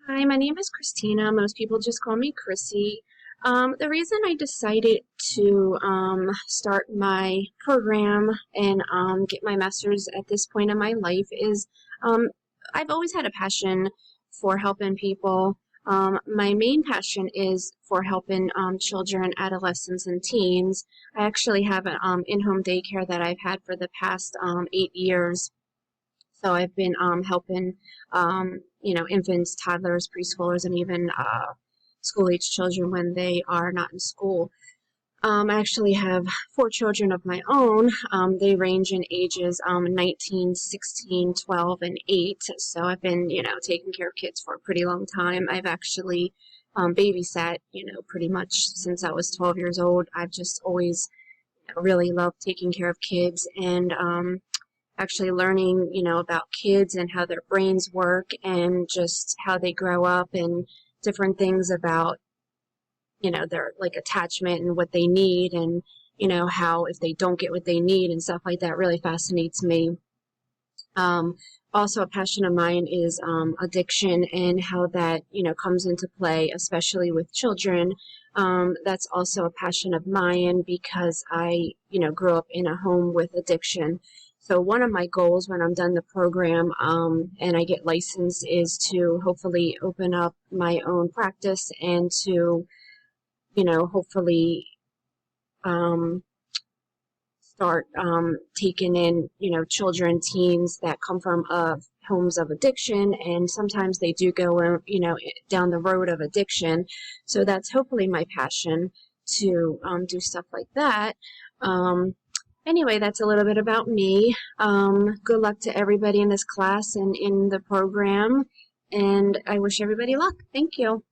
Hi, my name is Christina. Most people just call me Chrissy. The reason I decided to start my program and get my master's at this point in my life is um, I've always had a passion for helping people. My main passion is for helping children, adolescents, and teens. I actually have an in-home daycare that I've had for the past 8 years. So I've been helping, infants, toddlers, preschoolers, and even school-age children when they are not in school. I actually have four children of my own. They range in ages 19, 16, 12, and 8. So I've been, taking care of kids for a pretty long time. I've actually babysat, pretty much since I was 12 years old. I've just always really loved taking care of kids and actually learning, about kids and how their brains work and just how they grow up and different things about, their like attachment and what they need and, how if they don't get what they need and stuff like that really fascinates me. Um, Also, a passion of mine is addiction and how that, comes into play, especially with children. That's also a passion of mine because I, grew up in a home with addiction. So one of my goals when I'm done the program and I get licensed is to hopefully open up my own practice and to, hopefully um, start taking in, children, teens that come from homes of addiction, and sometimes they do go, down the road of addiction. So that's hopefully my passion to do stuff like that. Um, anyway, that's a little bit about me. Good luck to everybody in this class and in the program, and I wish everybody luck. Thank you.